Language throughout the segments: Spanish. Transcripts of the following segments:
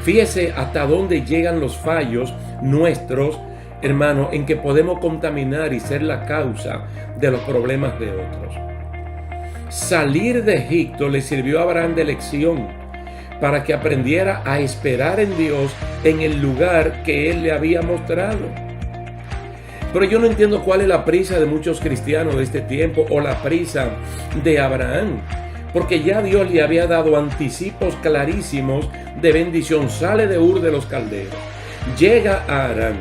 Fíjese hasta dónde llegan los fallos nuestros, hermano, en que podemos contaminar y ser la causa de los problemas de otros. Salir de Egipto le sirvió a Abraham de lección para que aprendiera a esperar en Dios en el lugar que Él le había mostrado. Pero yo no entiendo cuál es la prisa de muchos cristianos de este tiempo o la prisa de Abraham, porque ya Dios le había dado anticipos clarísimos de bendición. Sale de Ur de los Caldeos, llega a Harán.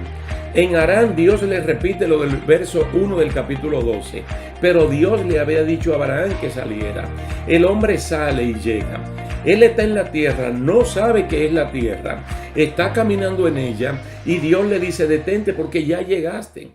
En Harán Dios le repite lo del verso 1 del capítulo 12, pero Dios le había dicho a Abraham que saliera. El hombre sale y llega. Él está en la tierra, no sabe qué es la tierra, está caminando en ella y Dios le dice: detente porque ya llegaste.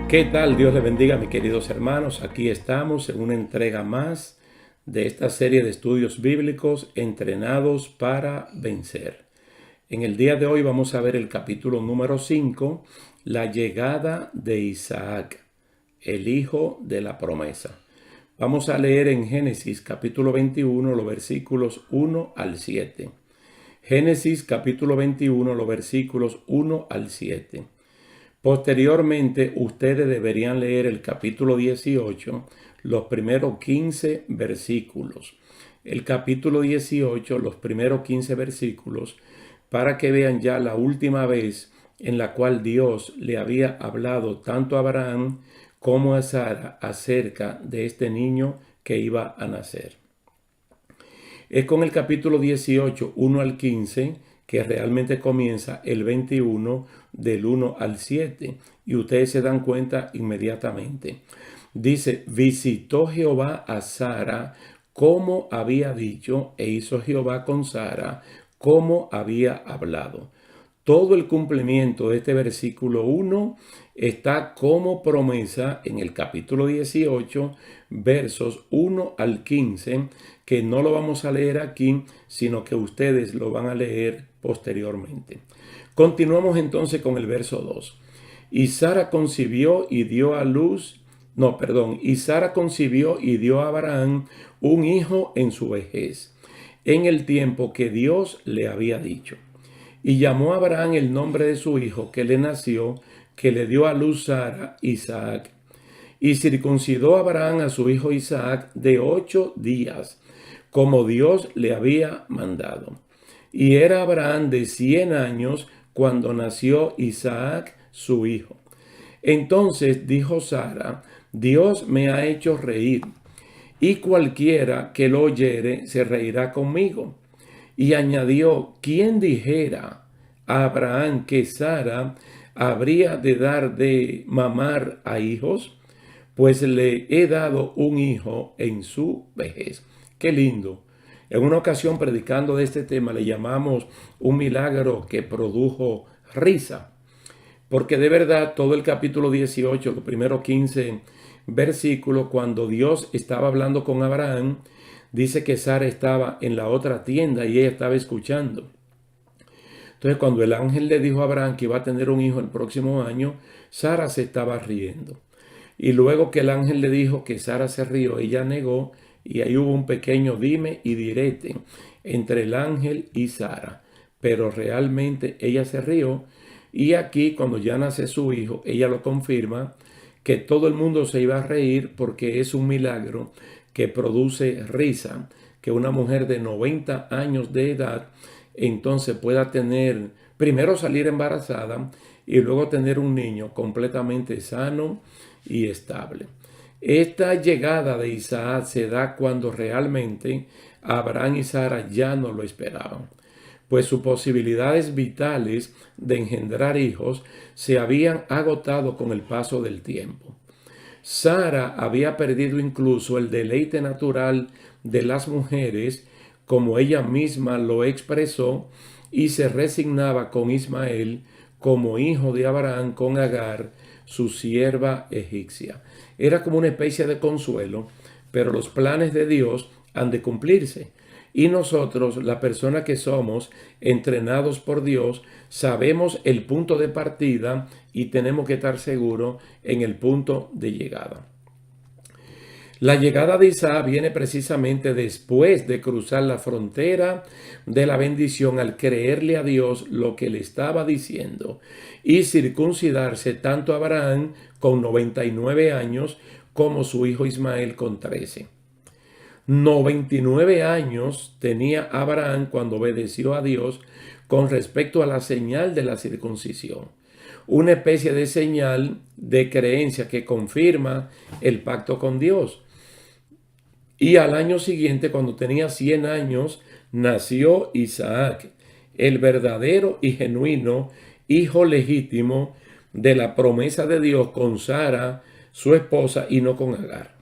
¿Qué tal? Dios les bendiga, mis queridos hermanos. Aquí estamos en una entrega más de esta serie de estudios bíblicos entrenados para vencer. En el día de hoy vamos a ver el capítulo número 5, la llegada de Isaac, el hijo de la promesa. Vamos a leer en Génesis capítulo 21 los versículos 1 al 7. Génesis capítulo 21 los versículos 1 al 7. Posteriormente, ustedes deberían leer el capítulo 18, los primeros 15 versículos. El capítulo 18, los primeros 15 versículos, para que vean ya la última vez en la cual Dios le había hablado tanto a Abraham como a Sara acerca de este niño que iba a nacer. Es con el capítulo 18, 1 al 15, que realmente comienza el 21 del 1 al 7. Y ustedes se dan cuenta inmediatamente. Dice: visitó Jehová a Sara como había dicho, e hizo Jehová con Sara como había hablado. Todo el cumplimiento de este versículo 1 está como promesa en el capítulo 18, versos 1 al 15, que no lo vamos a leer aquí, sino que ustedes lo van a leer posteriormente. Continuamos entonces con el verso 2. Y Sara concibió y dio a luz, y Sara concibió y dio a Abraham un hijo en su vejez, en el tiempo que Dios le había dicho. Y llamó a Abraham el nombre de su hijo que le nació, que le dio a luz Sara, Isaac. Y circuncidó a Abraham a su hijo Isaac de 8 días, como Dios le había mandado. Y era Abraham de 100 años cuando nació Isaac, su hijo. Entonces dijo Sara: Dios me ha hecho reír, y cualquiera que lo oyere se reirá conmigo. Y añadió: ¿quién dijera a Abraham que Sara habría de dar de mamar a hijos? Pues le he dado un hijo en su vejez. Qué lindo. En una ocasión, predicando de este tema, le llamamos un milagro que produjo risa. Porque de verdad, todo el capítulo 18, los primeros 15 versículos, cuando Dios estaba hablando con Abraham, dice que Sara estaba en la otra tienda y ella estaba escuchando. Entonces, cuando el ángel le dijo a Abraham que iba a tener un hijo el próximo año, Sara se estaba riendo. Y luego que el ángel le dijo que Sara se rió, ella negó, y ahí hubo un pequeño dime y direte entre el ángel y Sara. Pero realmente ella se rió, y aquí cuando ya nace su hijo, ella lo confirma, que todo el mundo se iba a reír porque es un milagro que produce risa, que una mujer de 90 años de edad entonces pueda tener, primero salir embarazada y luego tener un niño completamente sano y estable. Esta llegada de Isaac se da cuando realmente Abraham y Sara ya no lo esperaban, pues sus posibilidades vitales de engendrar hijos se habían agotado con el paso del tiempo. Sara había perdido incluso el deleite natural de las mujeres, como ella misma lo expresó, y se resignaba con Ismael como hijo de Abraham con Agar, su sierva egipcia. Era como una especie de consuelo, pero los planes de Dios han de cumplirse. Y nosotros, la persona que somos, entrenados por Dios, sabemos el punto de partida y tenemos que estar seguros en el punto de llegada. La llegada de Isaac viene precisamente después de cruzar la frontera de la bendición al creerle a Dios lo que le estaba diciendo y circuncidarse tanto Abraham con 99 años como su hijo Ismael con 13. 99 años tenía Abraham cuando obedeció a Dios con respecto a la señal de la circuncisión, una especie de señal de creencia que confirma el pacto con Dios. Y al año siguiente, cuando tenía 100 años, nació Isaac, el verdadero y genuino hijo legítimo de la promesa de Dios con Sara, su esposa, y no con Agar.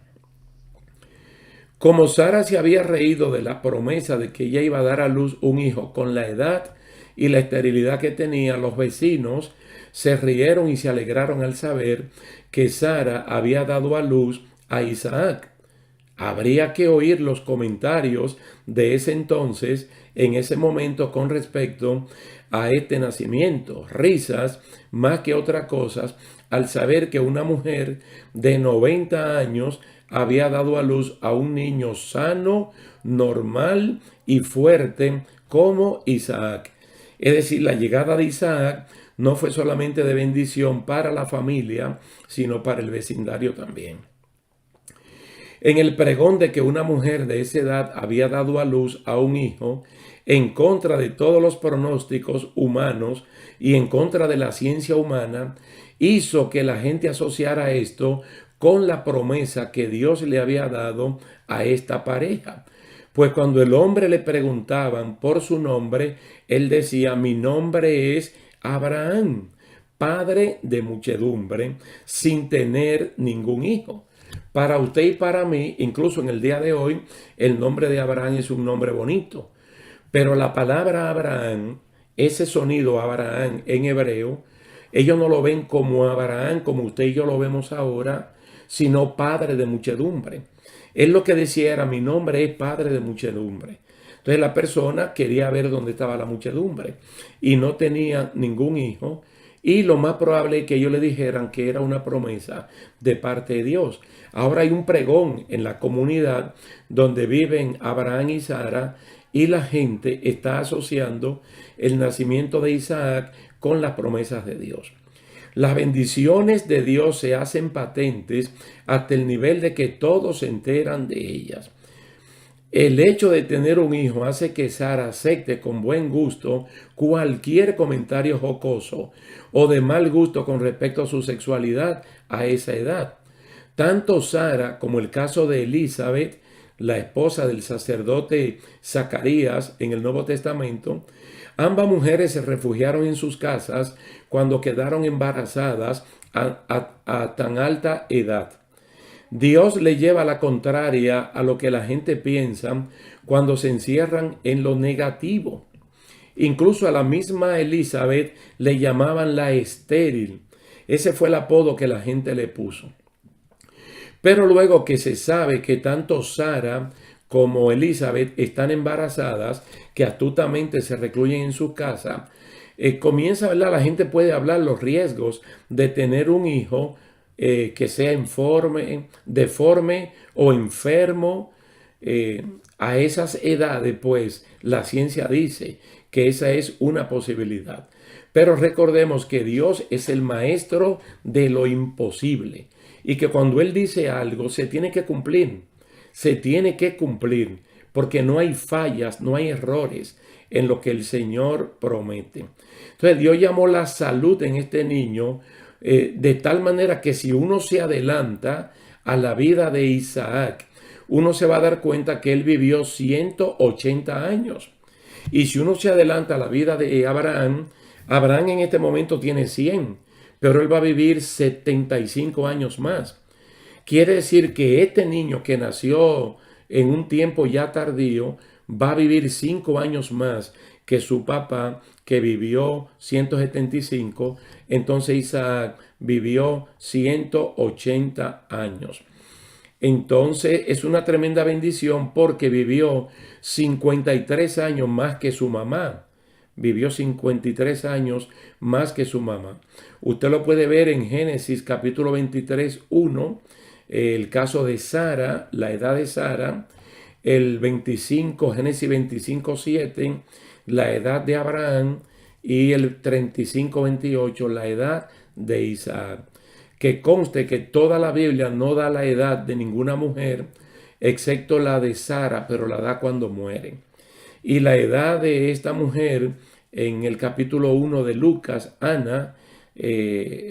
Como Sara se había reído de la promesa de que ella iba a dar a luz un hijo con la edad y la esterilidad que tenía, los vecinos se rieron y se alegraron al saber que Sara había dado a luz a Isaac. Habría que oír los comentarios de ese entonces, en ese momento, con respecto a este nacimiento. Risas más que otra cosa al saber que una mujer de 90 años había dado a luz a un niño sano, normal y fuerte como Isaac. Es decir, la llegada de Isaac no fue solamente de bendición para la familia, sino para el vecindario también. En el pregón de que una mujer de esa edad había dado a luz a un hijo, en contra de todos los pronósticos humanos y en contra de la ciencia humana, hizo que la gente asociara esto con la promesa que Dios le había dado a esta pareja. Pues cuando el hombre le preguntaban por su nombre, él decía: mi nombre es Abraham, padre de muchedumbre, sin tener ningún hijo. Para usted y para mí, incluso en el día de hoy, el nombre de Abraham es un nombre bonito. Pero la palabra Abraham, ese sonido Abraham en hebreo, ellos no lo ven como Abraham, como usted y yo lo vemos ahora, sino padre de muchedumbre. Él lo que decía era: mi nombre es padre de muchedumbre. Entonces la persona quería ver dónde estaba la muchedumbre y no tenía ningún hijo. Y lo más probable es que ellos le dijeran que era una promesa de parte de Dios. Ahora hay un pregón en la comunidad donde viven Abraham y Sara, y la gente está asociando el nacimiento de Isaac con las promesas de Dios. Las bendiciones de Dios se hacen patentes hasta el nivel de que todos se enteran de ellas. El hecho de tener un hijo hace que Sara acepte con buen gusto cualquier comentario jocoso o de mal gusto con respecto a su sexualidad a esa edad. Tanto Sara como el caso de Elizabeth, la esposa del sacerdote Zacarías en el Nuevo Testamento, ambas mujeres se refugiaron en sus casas cuando quedaron embarazadas a tan alta edad. Dios le lleva la contraria a lo que la gente piensa cuando se encierran en lo negativo. Incluso a la misma Elizabeth le llamaban la estéril. Ese fue el apodo que la gente le puso. Pero luego que se sabe que tanto Sara como Elizabeth están embarazadas, que astutamente se recluyen en su casa, comienza, ¿verdad? La gente puede hablar los riesgos de tener un hijo que sea deforme o enfermo. A esas edades, pues, la ciencia dice que esa es una posibilidad. Pero recordemos que Dios es el maestro de lo imposible y que cuando Él dice algo se tiene que cumplir. Se tiene que cumplir porque no hay fallas, no hay errores en lo que el Señor promete. Entonces Dios llamó la salud en este niño de tal manera que si uno se adelanta a la vida de Isaac, uno se va a dar cuenta que él vivió 180 años. Y si uno se adelanta a la vida de Abraham, Abraham en este momento tiene 100, pero él va a vivir 75 años más. Quiere decir que este niño que nació en un tiempo ya tardío va a vivir 5 años más que su papá, que vivió 175, entonces Isaac vivió 180 años. Entonces es una tremenda bendición porque vivió 53 años más que su mamá. Vivió 53 años más que su mamá. Usted lo puede ver en Génesis capítulo 23, 1, el caso de Sara, la edad de Sara, el 25, Génesis 25, 7, la edad de Abraham, y el 35, 28, la edad de Isaac. Que conste que toda la Biblia no da la edad de ninguna mujer, excepto la de Sara, pero la da cuando muere. Y la edad de esta mujer, en el capítulo 1 de Lucas, Ana,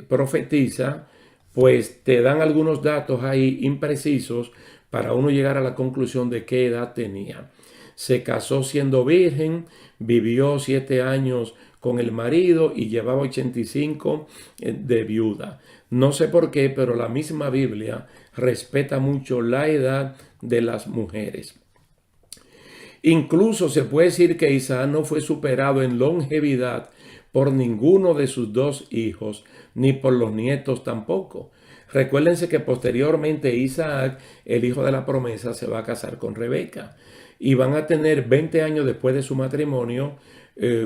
profetiza, pues te dan algunos datos ahí imprecisos para uno llegar a la conclusión de qué edad tenía. Se casó siendo virgen, vivió 7 años con el marido y llevaba 85 de viuda. No sé por qué, pero la misma Biblia respeta mucho la edad de las mujeres. Incluso se puede decir que Isaac no fue superado en longevidad por ninguno de sus dos hijos, ni por los nietos tampoco. Recuérdense que posteriormente Isaac, el hijo de la promesa, se va a casar con Rebeca y van a tener 20 años después de su matrimonio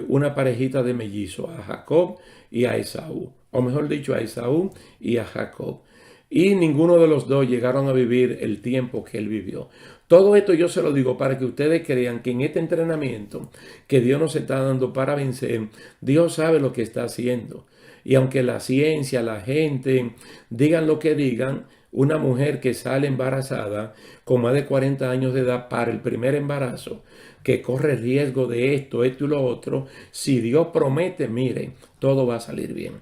una parejita de mellizos, a Jacob y a Esaú, o mejor dicho, a Esaú y a Jacob. Y ninguno de los dos llegaron a vivir el tiempo que él vivió. Todo esto yo se lo digo para que ustedes crean que en este entrenamiento que Dios nos está dando para vencer, Dios sabe lo que está haciendo. Y aunque la ciencia, la gente, digan lo que digan, una mujer que sale embarazada con más de 40 años de edad para el primer embarazo, que corre riesgo de esto y lo otro, si Dios promete, miren, todo va a salir bien.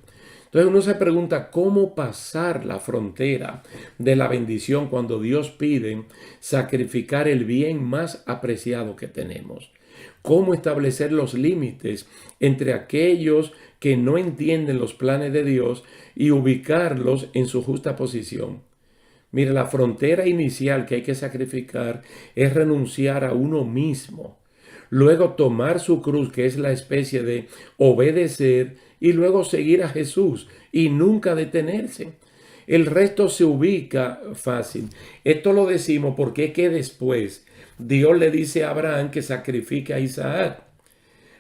Entonces uno se pregunta cómo pasar la frontera de la bendición cuando Dios pide sacrificar el bien más apreciado que tenemos. Cómo establecer los límites entre aquellos que no entienden los planes de Dios y ubicarlos en su justa posición. Mire, la frontera inicial que hay que sacrificar es renunciar a uno mismo. Luego tomar su cruz, que es la especie de obedecer, y luego seguir a Jesús y nunca detenerse. El resto se ubica fácil. Esto lo decimos porque es que después Dios le dice a Abraham que sacrifique a Isaac.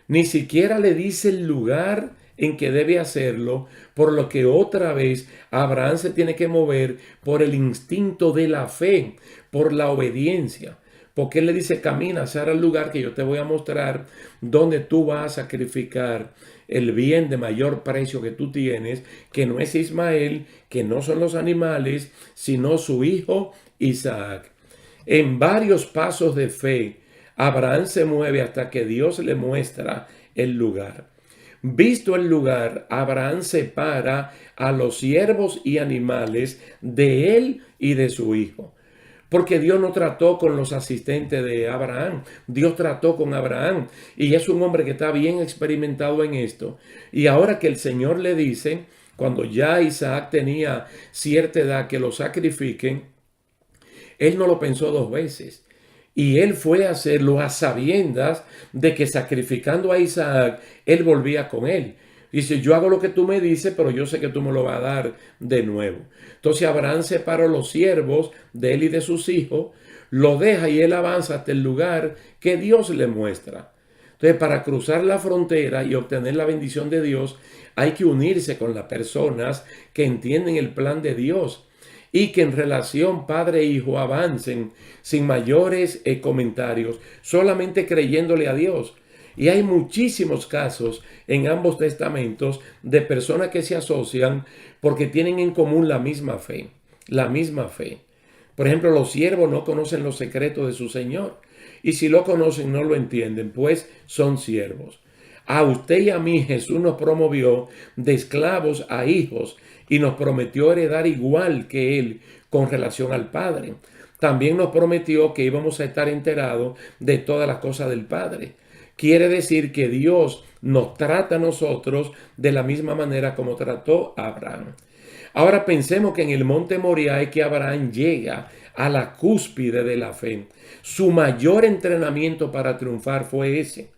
Ni siquiera le dice el lugar en que debe hacerlo, por lo que otra vez Abraham se tiene que mover por el instinto de la fe, por la obediencia. Porque él le dice, camina hacia el lugar que yo te voy a mostrar, donde tú vas a sacrificar el bien de mayor precio que tú tienes, que no es Ismael, que no son los animales, sino su hijo Isaac. En varios pasos de fe, Abraham se mueve hasta que Dios le muestra el lugar. Visto el lugar, Abraham separa a los siervos y animales de él y de su hijo. Porque Dios no trató con los asistentes de Abraham. Dios trató con Abraham. Y es un hombre que está bien experimentado en esto. Y ahora que el Señor le dice, cuando ya Isaac tenía cierta edad, que lo sacrifiquen, él no lo pensó dos veces. Y él fue a hacerlo a sabiendas de que sacrificando a Isaac, él volvía con él. Dice, yo hago lo que tú me dices, pero yo sé que tú me lo vas a dar de nuevo. Entonces Abraham separó los siervos de él y de sus hijos, lo deja y él avanza hasta el lugar que Dios le muestra. Entonces, para cruzar la frontera y obtener la bendición de Dios, hay que unirse con las personas que entienden el plan de Dios y que en relación padre e hijo avancen sin mayores comentarios, solamente creyéndole a Dios. Y hay muchísimos casos en ambos testamentos de personas que se asocian porque tienen en común la misma fe, la misma fe. Por ejemplo, los siervos no conocen los secretos de su Señor. Y si lo conocen, no lo entienden, pues son siervos. A usted y a mí Jesús nos promovió de esclavos a hijos y nos prometió heredar igual que Él con relación al Padre. También nos prometió que íbamos a estar enterados de todas las cosas del Padre. Quiere decir que Dios nos trata a nosotros de la misma manera como trató a Abraham. Ahora pensemos que en el monte Moriah es que Abraham llega a la cúspide de la fe. Su mayor entrenamiento para triunfar fue ese.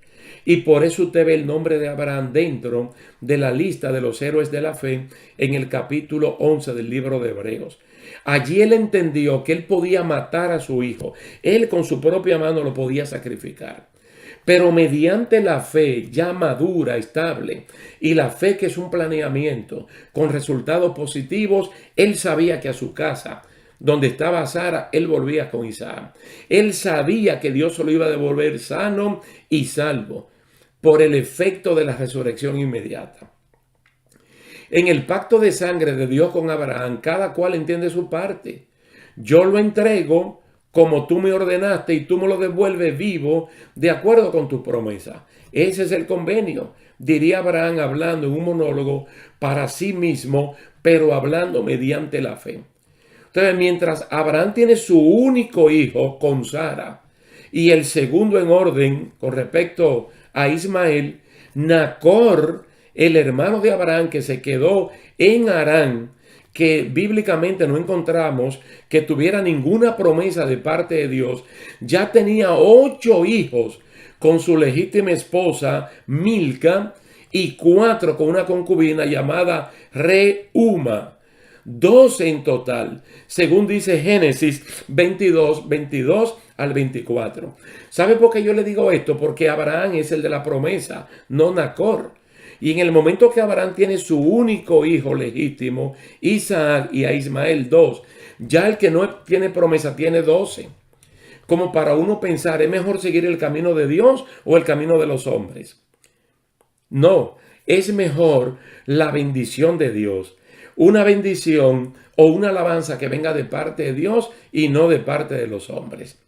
Y por eso usted ve el nombre de Abraham dentro de la lista de los héroes de la fe en el capítulo 11 del libro de Hebreos. Allí él entendió que él podía matar a su hijo. Él con su propia mano lo podía sacrificar. Pero mediante la fe ya madura, estable, y la fe que es un planeamiento con resultados positivos, él sabía que a su casa, donde estaba Sara, él volvía con Isaac. Él sabía que Dios se lo iba a devolver sano y salvo por el efecto de la resurrección inmediata. En el pacto de sangre de Dios con Abraham, cada cual entiende su parte. Yo lo entrego como tú me ordenaste y tú me lo devuelves vivo de acuerdo con tu promesa. Ese es el convenio, diría Abraham hablando en un monólogo para sí mismo, pero hablando mediante la fe. Entonces, mientras Abraham tiene su único hijo con Sara y el segundo en orden con respecto a Ismael, Nacor, el hermano de Abraham que se quedó en Harán, que bíblicamente no encontramos que tuviera ninguna promesa de parte de Dios, ya tenía 8 hijos con su legítima esposa Milca y 4 con una concubina llamada Reuma. 12 en total, según dice Génesis 22 al 24. ¿Sabe por qué yo le digo esto? Porque Abraham es el de la promesa, no Nacor. Y en el momento que Abraham tiene su único hijo legítimo, Isaac, y a Ismael 2, ya el que no tiene promesa tiene 12. Como para uno pensar, ¿es mejor seguir el camino de Dios o el camino de los hombres? No, es mejor la bendición de Dios. Una bendición o una alabanza que venga de parte de Dios y no de parte de los hombres.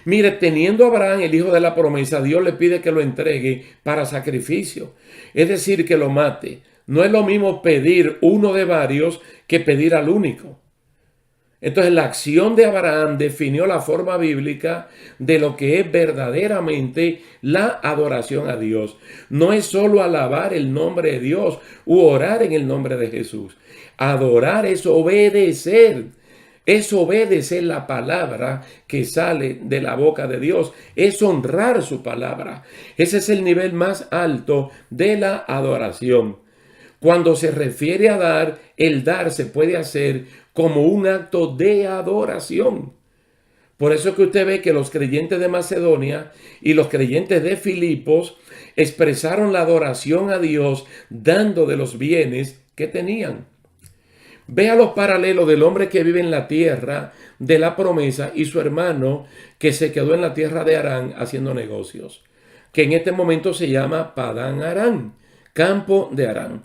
Mire, teniendo Abraham el hijo de la promesa, Dios le pide que lo entregue para sacrificio. Es decir, que lo mate. No es lo mismo pedir uno de varios que pedir al único. Entonces la acción de Abraham definió la forma bíblica de lo que es verdaderamente la adoración a Dios. No es solo alabar el nombre de Dios u orar en el nombre de Jesús. Adorar es obedecer. Es obedecer la palabra que sale de la boca de Dios. Es honrar su palabra. Ese es el nivel más alto de la adoración. Cuando se refiere a dar, el dar se puede hacer como un acto de adoración. Por eso es que usted ve que los creyentes de Macedonia y los creyentes de Filipos expresaron la adoración a Dios dando de los bienes que tenían. Vea los paralelos del hombre que vive en la tierra de la promesa y su hermano que se quedó en la tierra de Harán haciendo negocios, que en este momento se llama Padán Harán, campo de Harán.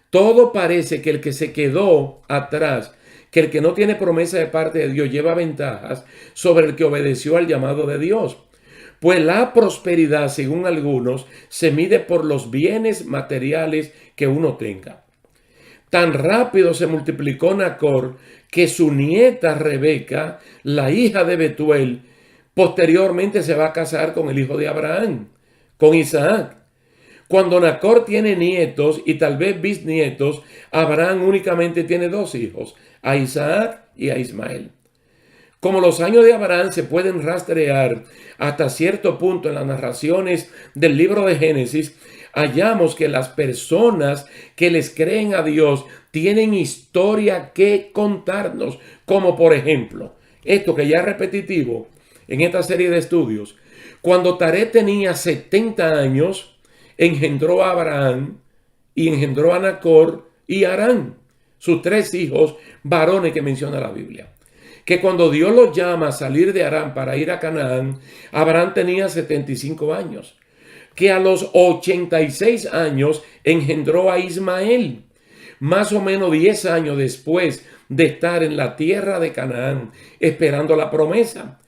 Todo parece que el que se quedó atrás, que el que no tiene promesa de parte de Dios lleva ventajas sobre el que obedeció al llamado de Dios. Pues la prosperidad, según algunos, se mide por los bienes materiales que uno tenga. Tan rápido se multiplicó Nacor que su nieta Rebeca, la hija de Betuel, posteriormente se va a casar con el hijo de Abraham, con Isaac. Cuando Nacor tiene nietos y tal vez bisnietos, Abraham únicamente tiene 2 hijos, a Isaac y a Ismael. Como los años de Abraham se pueden rastrear hasta cierto punto en las narraciones del libro de Génesis, hallamos que las personas que les creen a Dios tienen historia que contarnos, como por ejemplo, esto que ya es repetitivo en esta serie de estudios. Cuando Taré tenía 70 años, engendró a Abraham y engendró a Nacor y Harán, sus 3 hijos varones que menciona la Biblia. Que cuando Dios los llama a salir de Harán para ir a Canaán, Abraham tenía 75 años. Que a los 86 años engendró a Ismael, más o menos 10 años después de estar en la tierra de Canaán, esperando la promesa.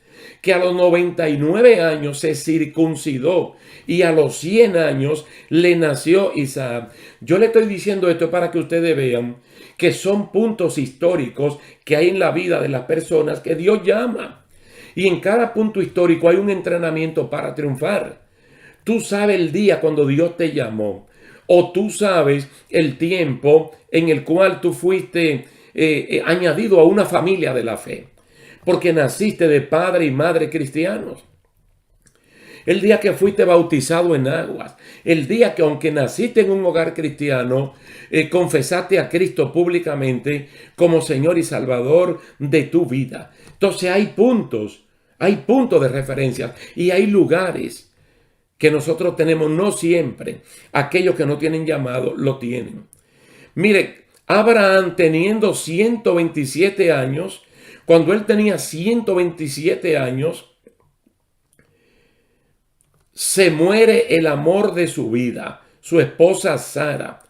Que a los 99 años se circuncidó y a los 100 años le nació Isaac. Yo le estoy diciendo esto para que ustedes vean que son puntos históricos que hay en la vida de las personas que Dios llama. Y en cada punto histórico hay un entrenamiento para triunfar. Tú sabes el día cuando Dios te llamó, o tú sabes el tiempo en el cual tú fuiste añadido a una familia de la fe, porque naciste de padre y madre cristianos. el día que fuiste bautizado en aguas, el día que aunque naciste en un hogar cristiano, confesaste a Cristo públicamente como Señor y Salvador de tu vida. Entonces hay puntos de referencia y hay lugares que nosotros tenemos, no siempre. Aquellos que no tienen llamado lo tienen. Mire, Abraham teniendo 127 años, cuando él tenía 127 años, se muere el amor de su vida, su esposa Sara,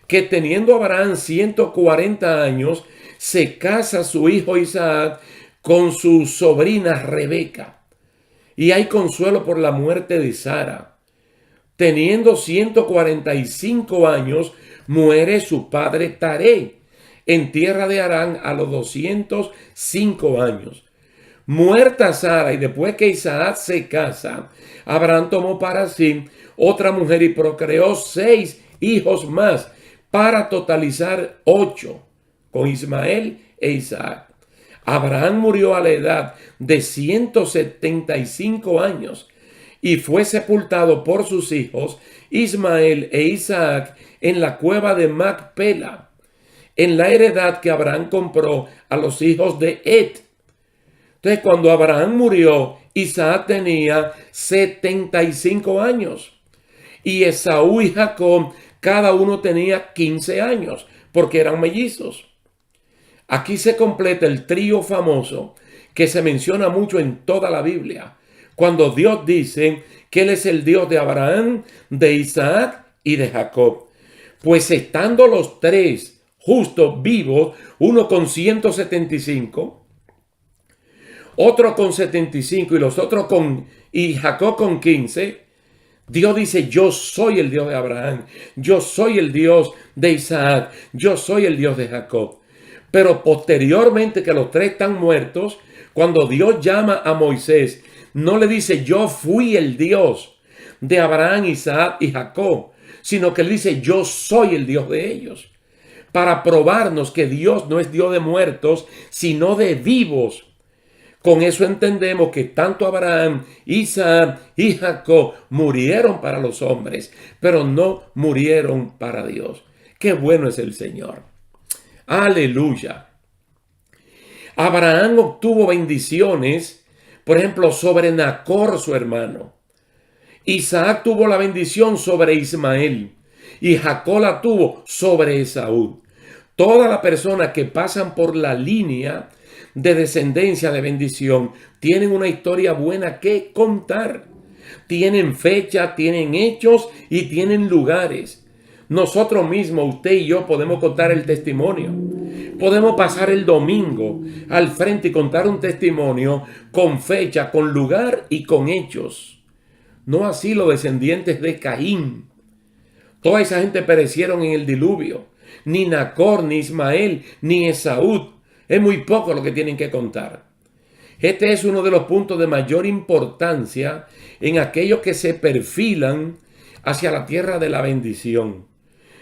que teniendo Abraham 140 años, se casa su hijo Isaac con su sobrina Rebeca. Y hay consuelo por la muerte de Sara. Teniendo 145 años, muere su padre Taré en tierra de Harán a los 205 años. Muerta Sara y después que Isaac se casa, Abraham tomó para sí otra mujer y procreó 6 hijos más para totalizar 8 con Ismael e Isaac. Abraham murió a la edad de 175 años y fue sepultado por sus hijos Ismael e Isaac en la cueva de Macpela, en la heredad que Abraham compró a los hijos de Et. Entonces, cuando Abraham murió, Isaac tenía 75 años y Esaú y Jacob cada uno tenía 15 años porque eran mellizos. Aquí se completa el trío famoso que se menciona mucho en toda la Biblia, cuando Dios dice que Él es el Dios de Abraham, de Isaac y de Jacob. Pues estando los tres justos vivos, uno con 175, otro con 75 y los otros y Jacob con 15, Dios dice: yo soy el Dios de Abraham, yo soy el Dios de Isaac, yo soy el Dios de Jacob. Pero posteriormente que los tres están muertos, cuando Dios llama a Moisés, no le dice: yo fui el Dios de Abraham, Isaac y Jacob, sino que le dice: yo soy el Dios de ellos. Para probarnos que Dios no es Dios de muertos, sino de vivos. Con eso entendemos que tanto Abraham, Isaac y Jacob murieron para los hombres, pero no murieron para Dios. ¡Qué bueno es el Señor! ¡Aleluya! Abraham obtuvo bendiciones, por ejemplo, sobre Nacor, su hermano. Isaac tuvo la bendición sobre Ismael y Jacob la tuvo sobre Esaú. Todas las personas que pasan por la línea de descendencia de bendición tienen una historia buena que contar. Tienen fecha, tienen hechos y tienen lugares. Nosotros mismos, usted y yo, podemos contar el testimonio. Podemos pasar el domingo al frente y contar un testimonio con fecha, con lugar y con hechos. No así los descendientes de Caín. Toda esa gente perecieron en el diluvio. Ni Nacor, ni Ismael, ni Esaú. Es muy poco lo que tienen que contar. Este es uno de los puntos de mayor importancia en aquellos que se perfilan hacia la tierra de la bendición.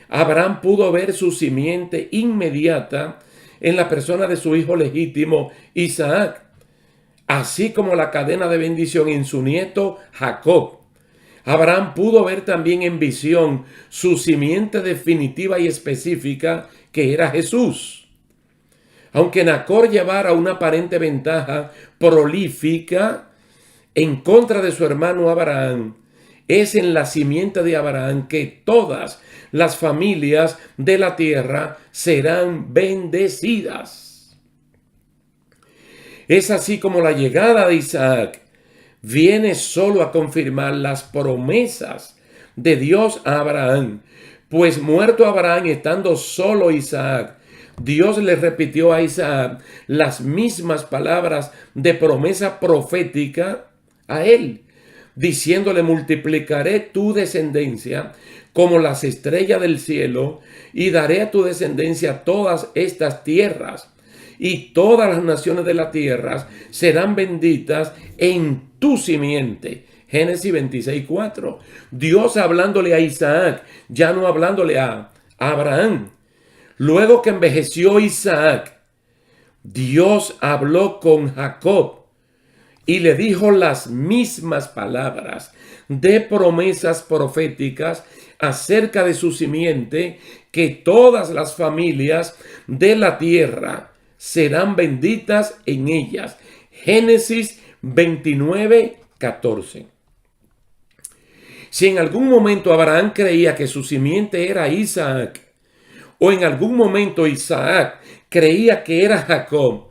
Abraham pudo ver su simiente inmediata en la persona de su hijo legítimo Isaac, así como la cadena de bendición en su nieto Jacob. Abraham pudo ver también en visión su simiente definitiva y específica, que era Jesús. Aunque Nacor llevara una aparente ventaja prolífica en contra de su hermano Abraham, es en la simiente de Abraham que todas las familias de la tierra serán bendecidas. Es así como la llegada de Isaac viene solo a confirmar las promesas de Dios a Abraham, pues muerto Abraham, estando solo Isaac, Dios le repitió a Isaac las mismas palabras de promesa profética a él, diciéndole: multiplicaré tu descendencia como las estrellas del cielo y daré a tu descendencia todas estas tierras, y todas las naciones de la tierra serán benditas en tu simiente. Génesis 26:4. Dios hablándole a Isaac, ya no hablándole a Abraham. Luego que envejeció Isaac, Dios habló con Jacob y le dijo las mismas palabras de promesas proféticas acerca de su simiente, que todas las familias de la tierra serán benditas en ellas. Génesis 29:14. Si en algún momento Abraham creía que su simiente era Isaac, o en algún momento Isaac creía que era Jacob,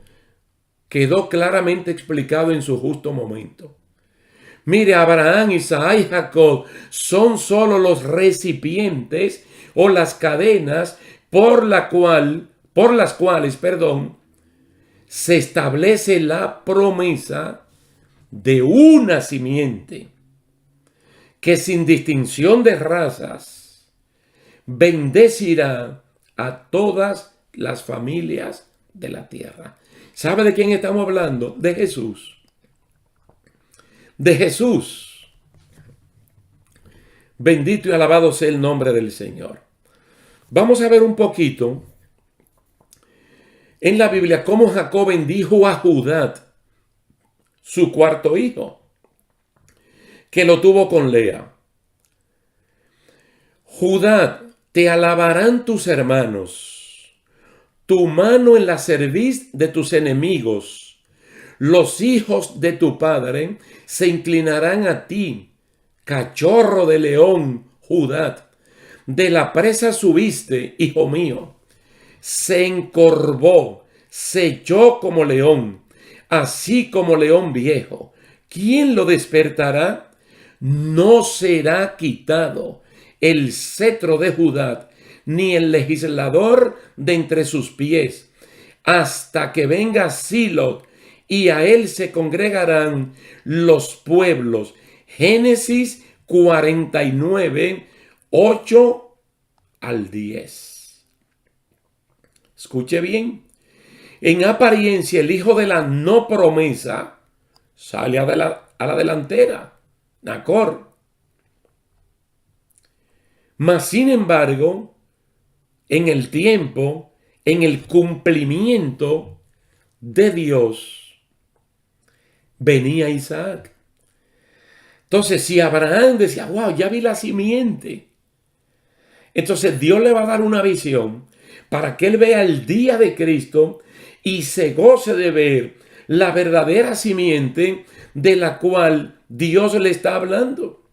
quedó claramente explicado en su justo momento. Mire, Abraham, Isaac y Jacob son solo los recipientes o las cadenas por las cuales, se establece la promesa de una simiente que sin distinción de razas bendecirá a todas las familias de la tierra. ¿Sabe de quién estamos hablando? De Jesús. De Jesús. Bendito y alabado sea el nombre del Señor. Vamos a ver un poquito en la Biblia cómo Jacob bendijo a Judá, su cuarto hijo, que lo tuvo con Lea. Judá, te alabarán tus hermanos, tu mano en la cerviz de tus enemigos. Los hijos de tu padre se inclinarán a ti, cachorro de león, Judá. De la presa subiste, hijo mío. Se encorvó, se echó como león, así como león viejo. ¿Quién lo despertará? No será quitado el cetro de Judá, ni el legislador de entre sus pies, hasta que venga Silot, y a él se congregarán los pueblos. Génesis 49, 8 al 10. Escuche bien. En apariencia, el hijo de la no promesa sale a la delantera, Nacor. Mas, sin embargo, en el tiempo, en el cumplimiento de Dios, venía Isaac. Entonces, si Abraham decía, wow, ya vi la simiente, entonces Dios le va a dar una visión para que él vea el día de Cristo y se goce de ver la verdadera simiente de la cual Dios le está hablando.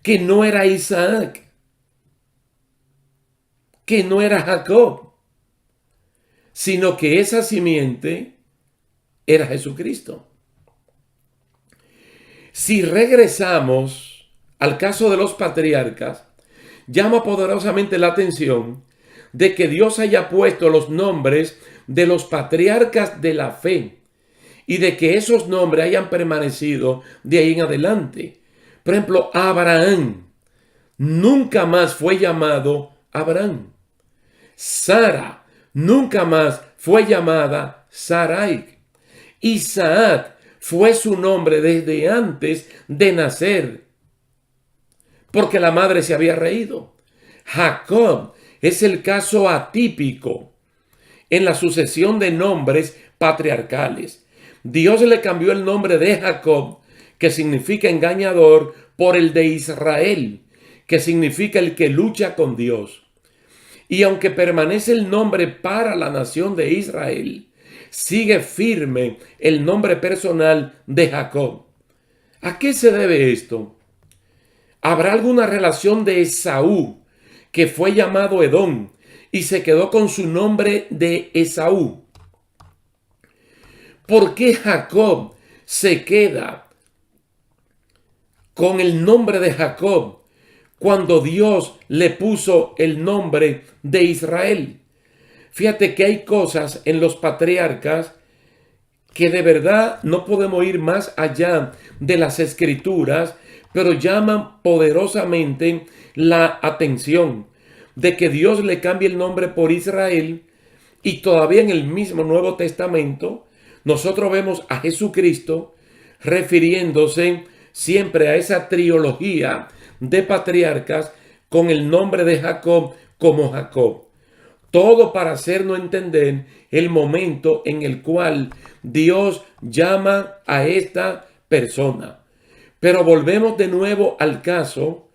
Que no era Isaac, que no era Jacob, sino que esa simiente era Jesucristo. Si regresamos al caso de los patriarcas, llama poderosamente la atención de que Dios haya puesto los nombres de los patriarcas de la fe y de que esos nombres hayan permanecido de ahí en adelante. Por ejemplo, Abraham nunca más fue llamado Abraham. Sara nunca más fue llamada Sarai. Isaac fue su nombre desde antes de nacer, porque la madre se había reído. Jacob es el caso atípico en la sucesión de nombres patriarcales. Dios le cambió el nombre de Jacob, que significa engañador, por el de Israel, que significa el que lucha con Dios. Y aunque permanece el nombre para la nación de Israel, sigue firme el nombre personal de Jacob. ¿A qué se debe esto? ¿Habrá alguna relación de Esaú, que fue llamado Edom y se quedó con su nombre de Esaú? ¿Por qué Jacob se queda con el nombre de Jacob cuando Dios le puso el nombre de Israel? Fíjate que hay cosas en los patriarcas que de verdad no podemos ir más allá de las escrituras, pero llaman poderosamente la atención de que Dios le cambie el nombre por Israel. Y todavía en el mismo Nuevo Testamento nosotros vemos a Jesucristo refiriéndose siempre a esa trilogía de patriarcas con el nombre de Jacob como Jacob. Todo para hacernos entender el momento en el cual Dios llama a esta persona. Pero volvemos de nuevo al caso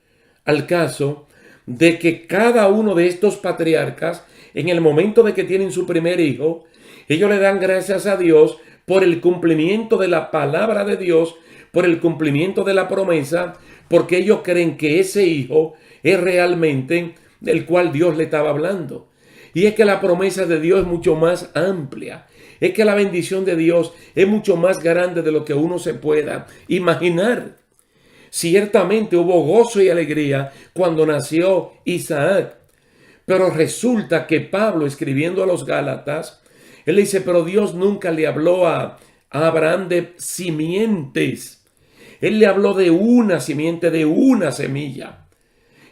de que cada uno de estos patriarcas, en el momento de que tienen su primer hijo, ellos le dan gracias a Dios por el cumplimiento de la palabra de Dios, por el cumplimiento de la promesa, porque ellos creen que ese hijo es realmente del cual Dios le estaba hablando. Y es que la promesa de Dios es mucho más amplia. Es que la bendición de Dios es mucho más grande de lo que uno se pueda imaginar. Ciertamente hubo gozo y alegría cuando nació Isaac. Pero resulta que Pablo, escribiendo a los Gálatas, él dice, pero Dios nunca le habló a Abraham de simientes. Él le habló de una simiente, de una semilla.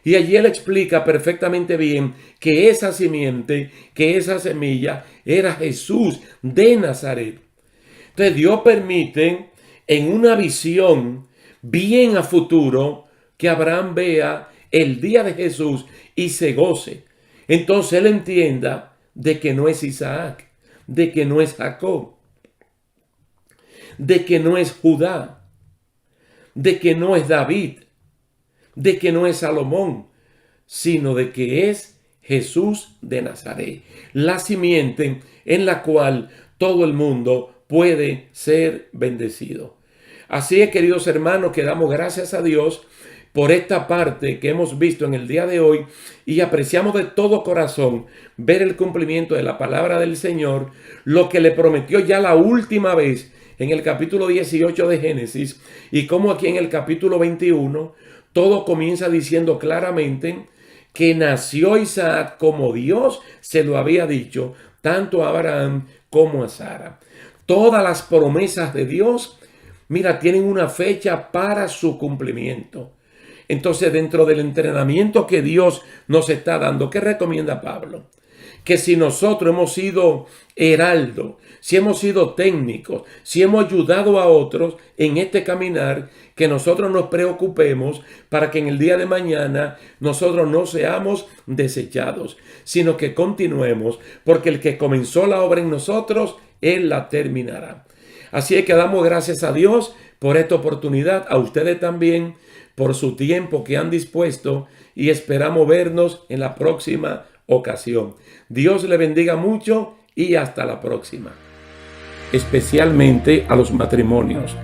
Y allí él explica perfectamente bien que esa simiente, que esa semilla era Jesús de Nazaret. Entonces Dios permite en una visión bien a futuro que Abraham vea el día de Jesús y se goce. Entonces él entienda de que no es Isaac, de que no es Jacob, de que no es Judá, de que no es David, de que no es Salomón, sino de que es Jesús de Nazaret, la simiente en la cual todo el mundo puede ser bendecido. Así es, queridos hermanos, que damos gracias a Dios por esta parte que hemos visto en el día de hoy y apreciamos de todo corazón ver el cumplimiento de la palabra del Señor, lo que le prometió ya la última vez en el capítulo 18 de Génesis, y como aquí en el capítulo 21 todo comienza diciendo claramente que nació Isaac como Dios se lo había dicho, tanto a Abraham como a Sara. Todas las promesas de Dios, mira, tienen una fecha para su cumplimiento. Entonces, dentro del entrenamiento que Dios nos está dando, ¿qué recomienda Pablo? Que si nosotros hemos sido heraldo, si hemos sido técnicos, si hemos ayudado a otros en este caminar, que nosotros nos preocupemos para que en el día de mañana nosotros no seamos desechados, sino que continuemos, porque el que comenzó la obra en nosotros, Él la terminará. Así es que damos gracias a Dios por esta oportunidad, a ustedes también, por su tiempo que han dispuesto, y esperamos vernos en la próxima ocasión. Dios le bendiga mucho y hasta la próxima. Especialmente a los matrimonios,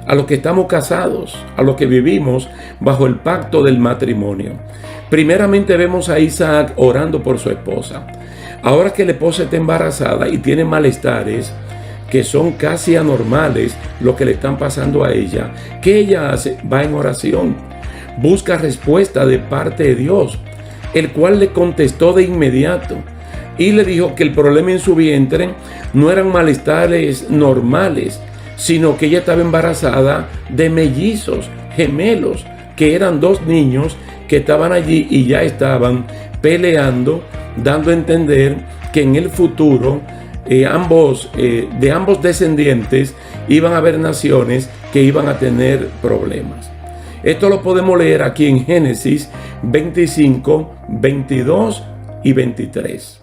a los que estamos casados, a los que vivimos bajo el pacto del matrimonio. Primeramente vemos a Isaac orando por su esposa. Ahora que la esposa está embarazada y tiene malestares que son casi anormales lo que le están pasando a ella, ¿qué ella hace? Va en oración, busca respuesta de parte de Dios, el cual le contestó de inmediato y le dijo que el problema en su vientre no eran malestares normales, sino que ella estaba embarazada de mellizos, gemelos, que eran dos niños que estaban allí y ya estaban peleando, dando a entender que en el futuro de ambos descendientes iban a haber naciones que iban a tener problemas. Esto lo podemos leer aquí en Génesis 25, 22 y 23.